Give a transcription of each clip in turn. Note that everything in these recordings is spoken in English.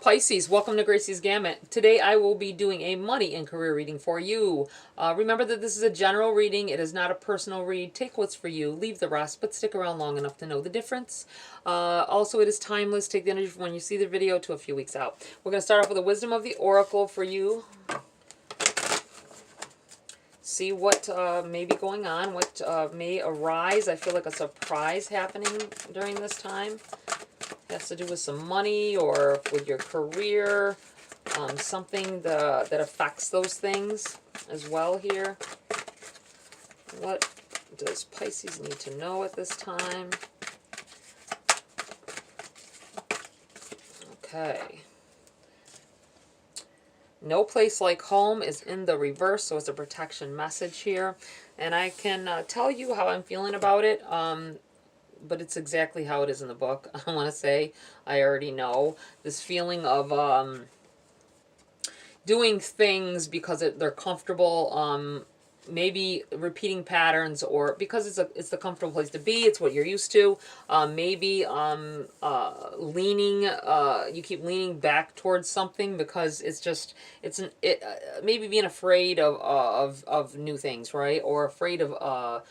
Pisces, welcome to Gracie's Gamut. Today I will be doing a money and career reading for you. Remember that this is a general reading. It is not a personal read. Take what's for you, leave the rest, but stick around long enough to know the difference. Also, it is timeless. Take the energy from when you see the video to a few weeks out. We're going to start off with the wisdom of the oracle for you. See what may be going on, what may arise. I feel like a surprise happening during this time. It has to do with some money or with your career, something that affects those things as well here. What does Pisces need to know at this time? Okay. No place like home is in the reverse, so it's a protection message here. And I can tell you how I'm feeling about it. But it's exactly how it is in the book. I want to say, I already know. This feeling of doing things because they're comfortable, maybe repeating patterns, or because it's the comfortable place to be, it's what you're used to. Maybe leaning, you keep leaning back towards something because maybe being afraid of new things, right? Or afraid of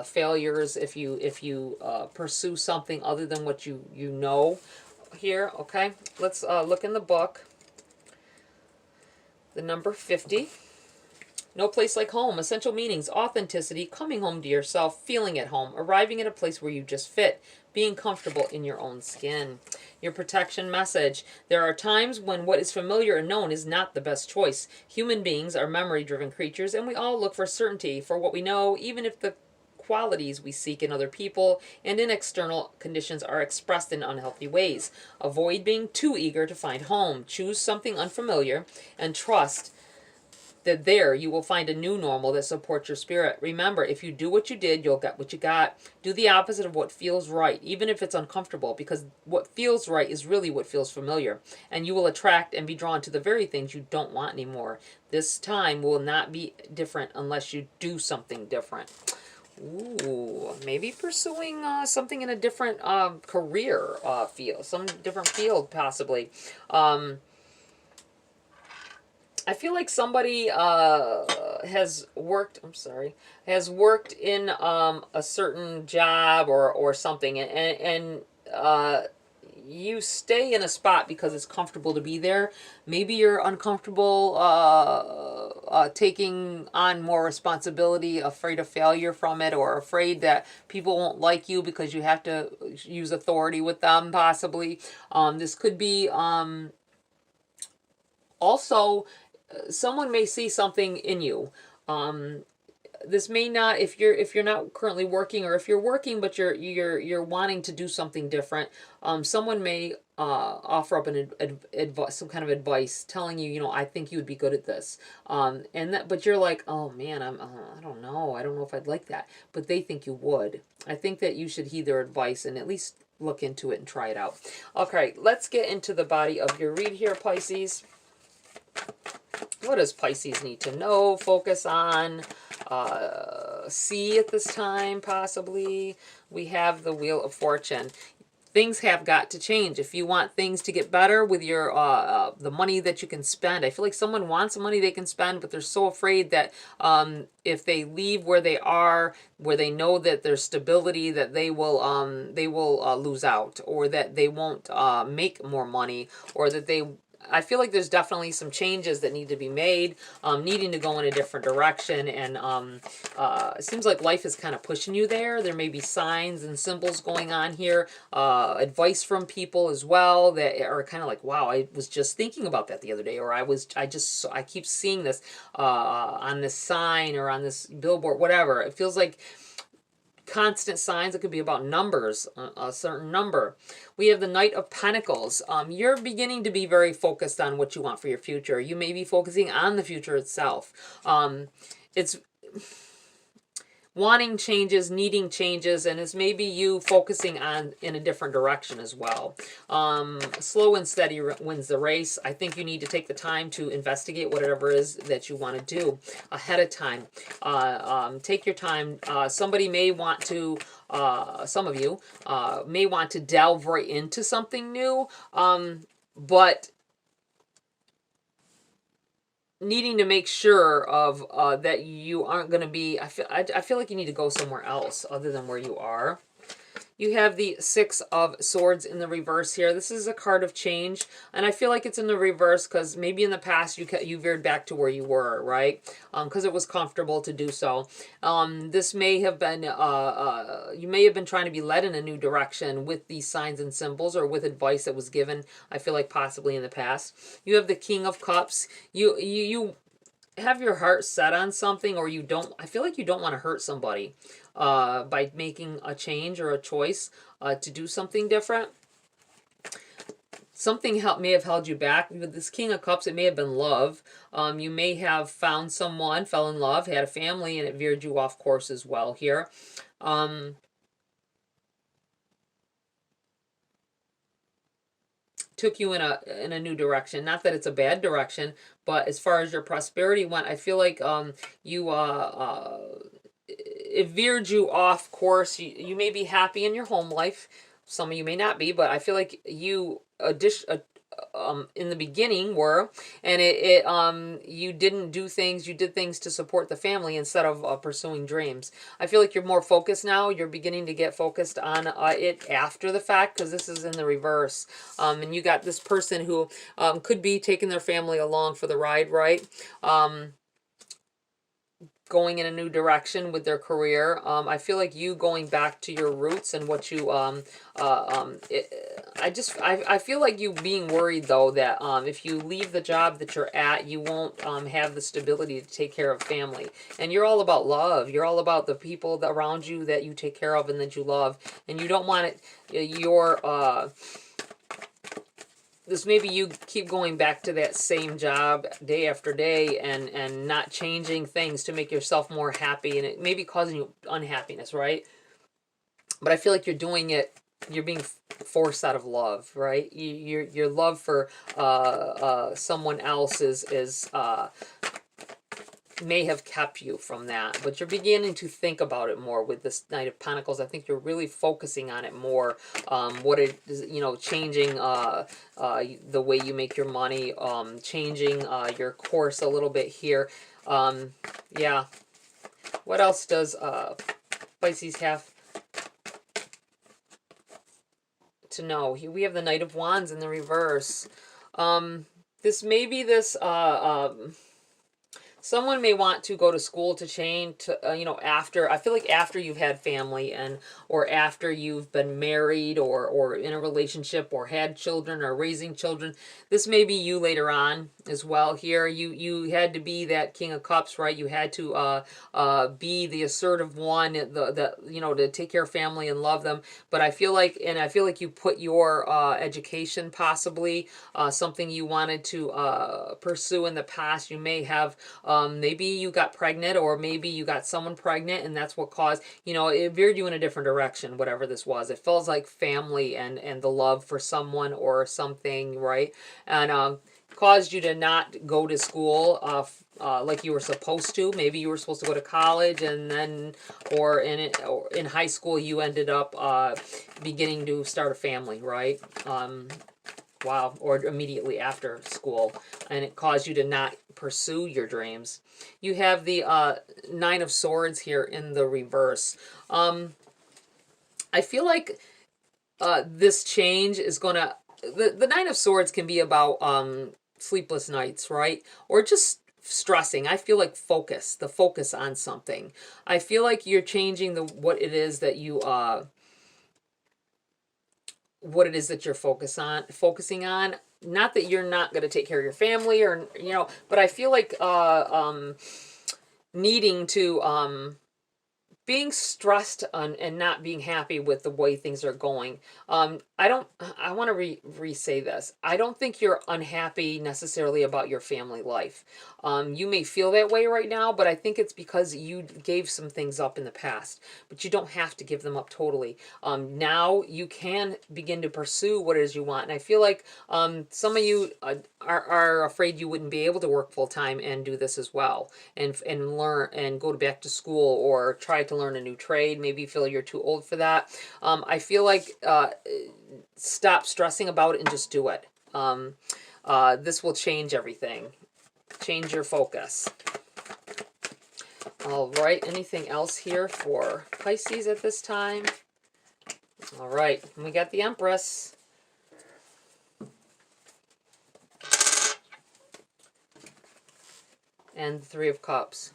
failures if you pursue something other than what you know here. Okay, let's look in the book. The number 50. No place like home. Essential meanings: authenticity, coming home to yourself, feeling at home, arriving at a place where you just fit, being comfortable in your own skin. Your protection message: there are times when what is familiar and known is not the best choice. Human beings are memory-driven creatures, and we all look for certainty for what we know, even if the qualities we seek in other people and in external conditions are expressed in unhealthy ways. Avoid being too eager to find home. Choose something unfamiliar and trust that there you will find a new normal that supports your spirit. Remember, if you do what you did, you'll get what you got. Do the opposite of what feels right, even if it's uncomfortable, because what feels right is really what feels familiar. And you will attract and be drawn to the very things you don't want anymore. This time will not be different unless you do something different. Ooh, maybe pursuing something in a different career field, some different field possibly. I feel like somebody has worked in a certain job or something, and you stay in a spot because it's comfortable to be there. Maybe you're uncomfortable taking on more responsibility, afraid of failure from it, or afraid that people won't like you because you have to use authority with them, possibly. This could be also someone may see something in you. This may not, if you're not currently working, or if you're working but you're wanting to do something different, someone may offer up some kind of advice, telling you, I think you would be good at this, but you're like, oh man, I don't know if I'd like that, but they think you would. I think that you should heed their advice and at least look into it and try it out. Okay, let's get into the body of your read here, Pisces. What does Pisces need to know, focus on, see at this time, possibly? We have the Wheel of Fortune. Things have got to change. If you want things to get better with your the money that you can spend, I feel like someone wants money they can spend, but they're so afraid that if they leave where they are, where they know that there's stability, that they will lose out, or that they won't make more money, or that I feel like there's definitely some changes that need to be made, needing to go in a different direction, and it seems like life is kind of pushing you there. There may be signs and symbols going on here, advice from people as well that are kind of like, wow, I was just thinking about that the other day, or I keep seeing this on this sign or on this billboard, whatever. It feels like constant signs. It could be about numbers, a certain number. We have the Knight of Pentacles. You're beginning to be very focused on what you want for your future. You may be focusing on the future itself. It's wanting changes, needing changes, and it's maybe you focusing on in a different direction as well. Slow and steady wins the race. I think you need to take the time to investigate whatever it is that you want to do ahead of time. Take your time. Somebody may want to, some of you may want to delve right into something new, but needing to make sure of that you aren't going to be, I feel like you need to go somewhere else other than where you are. You have the Six of Swords in the reverse here. This is a card of change, and I feel like it's in the reverse because maybe in the past you veered back to where you were, right? Because it was comfortable to do so. This may have been, you may have been trying to be led in a new direction with these signs and symbols or with advice that was given, I feel like possibly in the past. You have the King of Cups. You have your heart set on something, or you don't, I feel like you don't want to hurt somebody by making a change or a choice to do something different. Something may have held you back. With this King of Cups, it may have been love. You may have found someone, fell in love, had a family, and it veered you off course as well here. Took you in a new direction. Not that it's a bad direction, but as far as your prosperity went, I feel like it veered you off course. You may be happy in your home life. Some of you may not be, but I feel like you in the beginning were, and you didn't do things, you did things to support the family instead of pursuing dreams. I feel like you're more focused now. You're beginning to get focused on it after the fact, because this is in the reverse. And you got this person who could be taking their family along for the ride, right? Going in a new direction with their career. I feel like you going back to your roots and what you I feel like you being worried though that if you leave the job that you're at, you won't have the stability to take care of family. And you're all about love. You're all about the people around you that you take care of and that you love, and you don't want it this maybe you keep going back to that same job day after day and not changing things to make yourself more happy, and it may be causing you unhappiness, right? But I feel like you're doing it, you're being forced out of love, right? Your love for someone else is may have kept you from that, but you're beginning to think about it more with this Knight of Pentacles. I think you're really focusing on it more. What it is, changing the way you make your money, changing your course a little bit here. Yeah. What else does Pisces have to know? We have the Knight of Wands in the reverse. This may be this someone may want to go to school to change, to, after, I feel like after you've had family or after you've been married or in a relationship or had children or raising children. This may be you later on as well here. You had to be that King of Cups, right? You had to be the assertive one, to take care of family and love them. But I feel like you put your education, possibly something you wanted to pursue in the past. You may have maybe you got pregnant, or maybe you got someone pregnant, and that's what caused, it veered you in a different direction, whatever this was. It feels like family and the love for someone or something, right? And caused you to not go to school like you were supposed to. Maybe you were supposed to go to college, and then, or in high school, you ended up beginning to start a family, right? Wow, or immediately after school, and it caused you to not pursue your dreams. You have the Nine of Swords here in the reverse. I feel like this change is gonna, the Nine of Swords can be about sleepless nights, right? Or just stressing. I feel like the focus on something. I feel like you're changing what it is that you you're focusing on. Not that you're not going to take care of your family, or but I feel like needing to being stressed and not being happy with the way things are going. I want to re-say this. I don't think you're unhappy necessarily about your family life. You may feel that way right now, but I think it's because you gave some things up in the past, but you don't have to give them up totally. Now you can begin to pursue what it is you want. And I feel like some of you are afraid you wouldn't be able to work full time and do this as well, and learn and go back to school or try to learn a new trade. Maybe you feel you're too old for that. I feel like stop stressing about it and just do it. This will change everything. Change your focus. All right, anything else here for Pisces at this time? All right, we got the Empress. And the Three of Cups.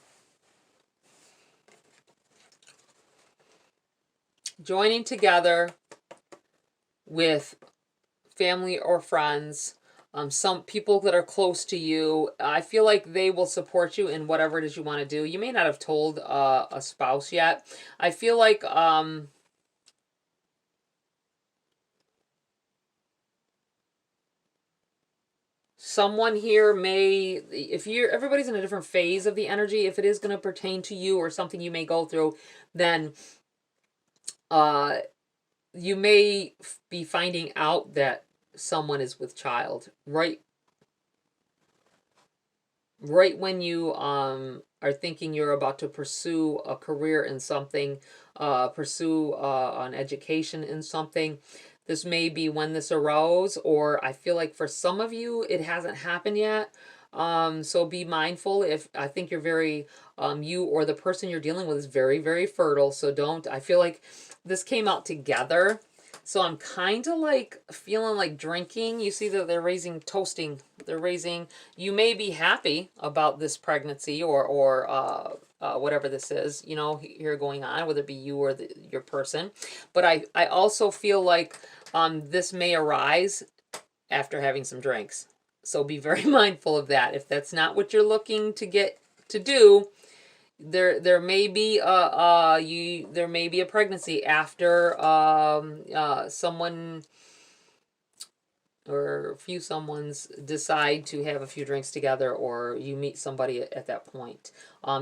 Joining together with family or friends, some people that are close to you. I feel like they will support you in whatever it is you want to do. You may not have told a spouse yet. I feel like someone here may, if you're, everybody's in a different phase of the energy. If it is going to pertain to you or something you may go through, then you may be finding out that someone is with child right when you are thinking you're about to pursue a career in something, pursue an education in something. This may be when this arose, or I feel like for some of you it hasn't happened yet. So be mindful. If I think you're very you or the person you're dealing with is very, very fertile, so don't. I feel like this came out together. So I'm kind of like feeling like drinking. You see that they're raising toasting. They're raising. You may be happy about this pregnancy or whatever this is, you know, here going on, whether it be you or your person. But I also feel like this may arise after having some drinks. So be very mindful of that. If that's not what you're looking to get to do, there may be there may be a pregnancy after someone or a few someones decide to have a few drinks together, or you meet somebody at that point.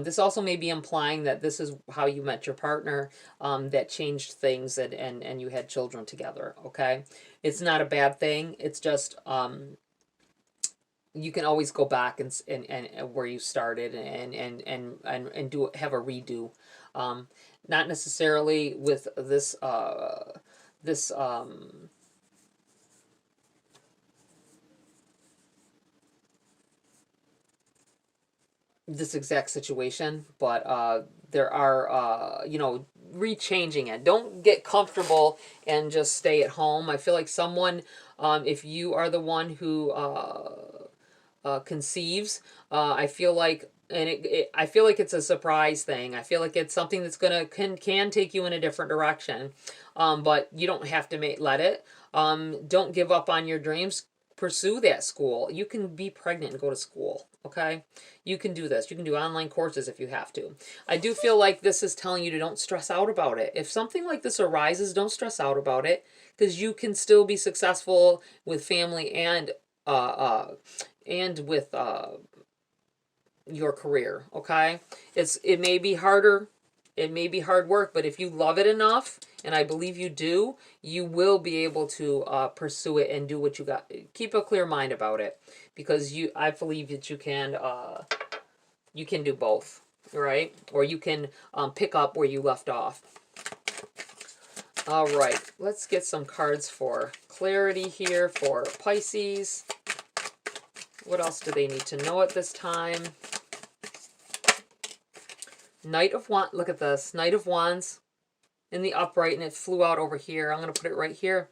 This also may be implying that this is how you met your partner, that changed things, and you had children together. Okay, it's not a bad thing. It's just you can always go back and where you started and do have a redo. Not necessarily with this this this exact situation, but there are you know, rechanging it. Don't get comfortable and just stay at home. I feel like someone, if you are the one who conceives, I feel like, and I feel like it's a surprise thing. I feel like it's something that's gonna can take you in a different direction, but you don't have to let it. Don't give up on your dreams. Pursue that school. You can be pregnant and go to school. Okay, you can do this. You can do online courses if you have to. I do feel like this is telling you to don't stress out about it. If something like this arises, don't stress out about it, because you can still be successful with family and with your career. Okay, it may be harder, it may be hard work, but if you love it enough, and I believe you do, you will be able to pursue it and do what you got. Keep a clear mind about it, because I believe that you can do both, right? Or you can pick up where you left off. All right, let's get some cards for clarity here for Pisces. What else do they need to know at this time? Knight of Wands. Look at this. Knight of Wands in the upright, and it flew out over here. I'm going to put it right here.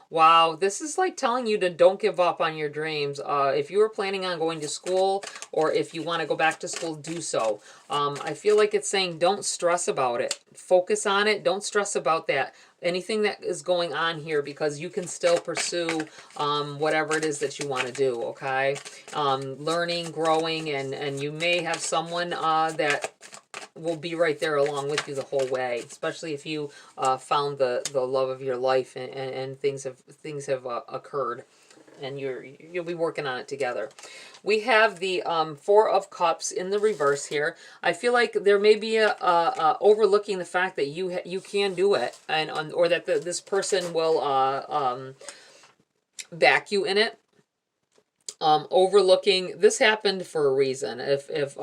Wow, this is like telling you to don't give up on your dreams. If you were planning on going to school, or if you want to go back to school, do so. I feel like it's saying don't stress about it. Focus on it. Don't stress about that. Anything that is going on here, because you can still pursue whatever it is that you want to do, okay? Learning, growing, and you may have someone that will be right there along with you the whole way, especially if you found the love of your life, and things have occurred, and you'll be working on it together. We have the Four of Cups in the reverse here. I feel like there may be a overlooking the fact that you can do it, and or that this person will back you in it. Overlooking, this happened for a reason. If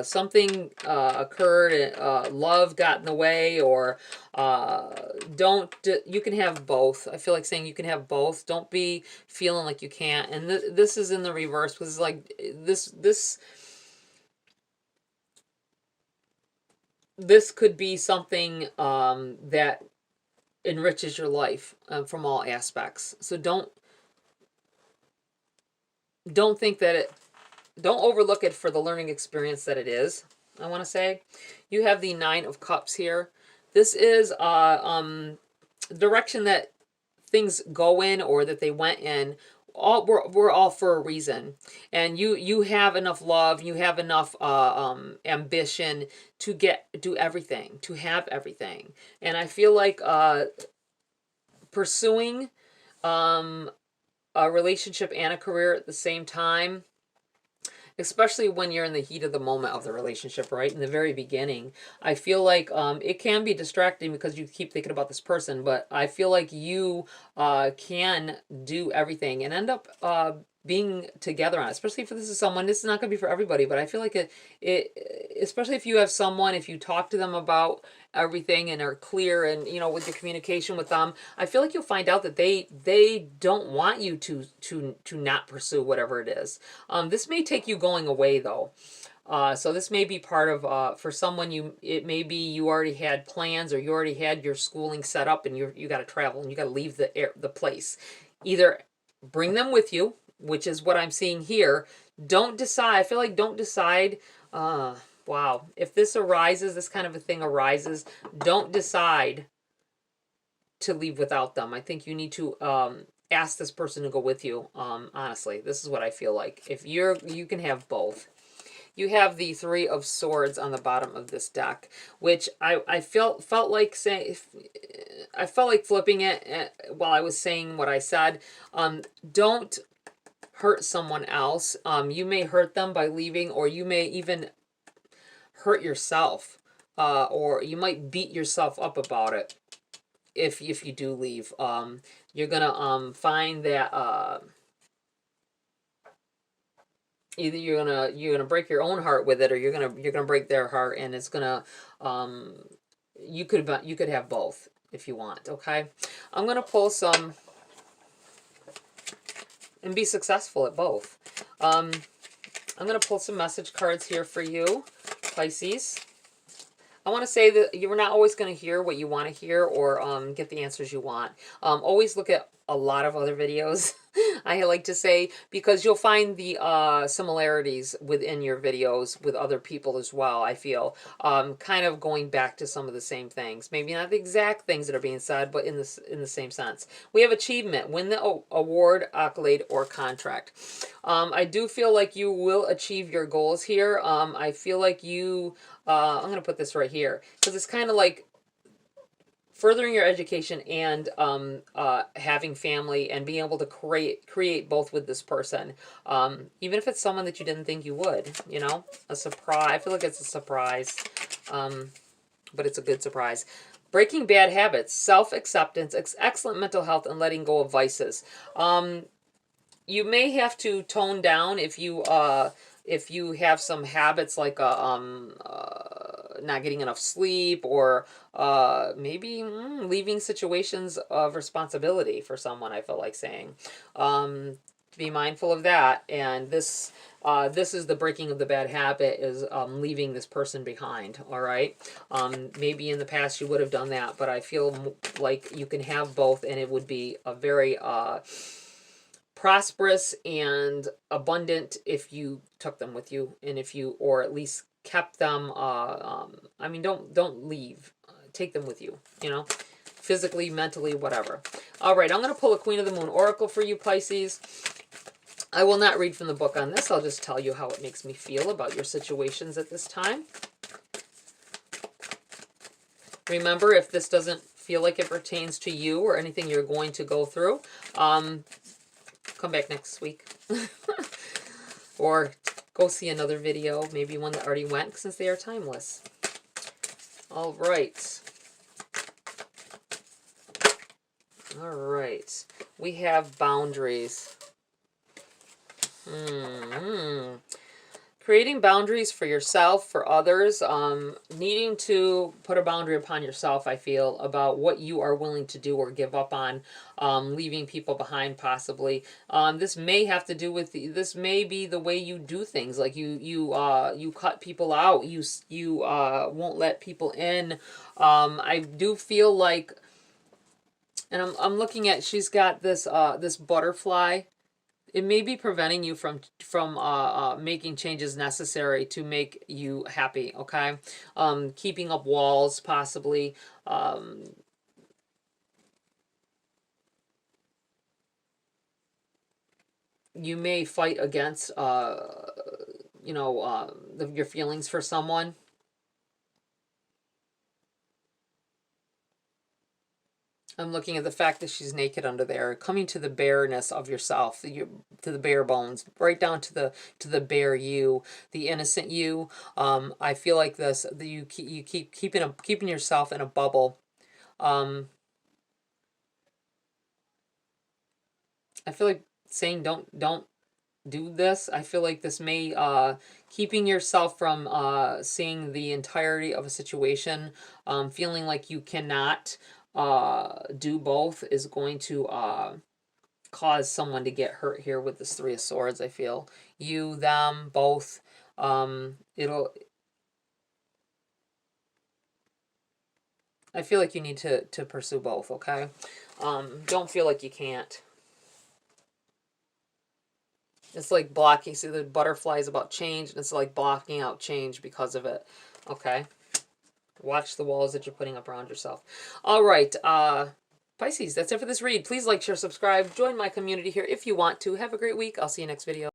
something occurred, love got in the way, or don't, you can have both. I feel like saying you can have both. Don't be feeling like you can't. And this is in the reverse, because like this could be something that enriches your life from all aspects. So don't think that don't overlook it for the learning experience that it is. I want to say you have the Nine of Cups here. This is direction that things go in, or that they went in. We're all for a reason, and you have enough love, you have enough ambition to do everything, to have everything. And I feel like pursuing a relationship and a career at the same time, especially when you're in the heat of the moment of the relationship, right in the very beginning, I feel like it can be distracting because you keep thinking about this person. But I feel like you can do everything and end up being together on it. Especially if this is someone, this is not going to be for everybody, but I feel like especially if you have someone, if you talk to them about everything and are clear, and with your communication with them, I feel like you'll find out that they don't want you to not pursue whatever it is. This may take you going away though. So this may be part of for someone, it may be you already had plans, or you already had your schooling set up, and you got to travel and you got to leave the place. Either bring them with you, which is what I'm seeing here. Don't decide. I feel like don't decide. Wow. If this arises, this kind of a thing arises, don't decide to leave without them. I think you need to ask this person to go with you. Honestly, this is what I feel like. If you can have both. You have the Three of Swords on the bottom of this deck, which I felt like saying. I felt like flipping it while I was saying what I said. Don't hurt someone else. You may hurt them by leaving, or you may even hurt yourself, or you might beat yourself up about it if you do leave. You're gonna find that either you're gonna break your own heart with it, or you're gonna break their heart, and it's gonna you could have both if you want. Okay, I'm gonna pull some and be successful at both. I'm gonna pull some message cards here for you, Pisces. I want to say that you're not always going to hear what you want to hear, or get the answers you want. Always look at a lot of other videos, I like to say, because you'll find the similarities within your videos with other people as well, I feel. Kind of going back to some of the same things. Maybe not the exact things that are being said, but in the same sense. We have achievement, win the award, accolade, or contract. I do feel like you will achieve your goals here. I feel like you... I'm going to put this right here, because it's kind of like furthering your education and having family, and being able to create both with this person. Even if it's someone that you didn't think you would, a surprise. I feel like it's a surprise, but it's a good surprise. Breaking bad habits, self-acceptance, excellent mental health, and letting go of vices. You may have to tone down if you have some habits like not getting enough sleep, or maybe leaving situations of responsibility for someone, I feel like saying. Be mindful of that. And this is the breaking of the bad habit, is leaving this person behind, all right? Maybe in the past you would have done that, but I feel like you can have both, and it would be a very... prosperous and abundant if you took them with you, and if you, or at least kept them. I mean, don't leave. Take them with you. Physically, mentally, whatever. All right, I'm going to pull a Queen of the Moon Oracle for you, Pisces. I will not read from the book on this. I'll just tell you how it makes me feel about your situations at this time. Remember, if this doesn't feel like it pertains to you or anything you're going to go through, come back next week. Or go see another video, maybe one that already went, since they are timeless. All right. All right. We have boundaries. Mm-hmm. Creating boundaries for yourself, for others, needing to put a boundary upon yourself, I feel, about what you are willing to do or give up on, leaving people behind possibly. This may have to do with, this may be the way you do things, like you cut people out, you won't let people in. I do feel like, and I'm looking at, she's got this, this butterfly. It may be preventing you from making changes necessary to make you happy. Okay, keeping up walls possibly. You may fight against your feelings for someone. I'm looking at the fact that she's naked under there, coming to the bareness of yourself, to the bare bones, right down to the bare you, the innocent you. I feel like this. You keep keeping yourself in a bubble. I feel like saying don't do this. I feel like this may keeping yourself from seeing the entirety of a situation, feeling like you cannot do both is going to cause someone to get hurt here with this Three of Swords. I feel you, them, both. It'll. I feel like you need to pursue both. Okay. Don't feel like you can't. It's like blocking. See, the butterfly is about change, and it's like blocking out change because of it. Okay. Watch the walls that you're putting up around yourself. All right. Pisces, that's it for this read. Please like, share, subscribe. Join my community here if you want to. Have a great week. I'll see you next video.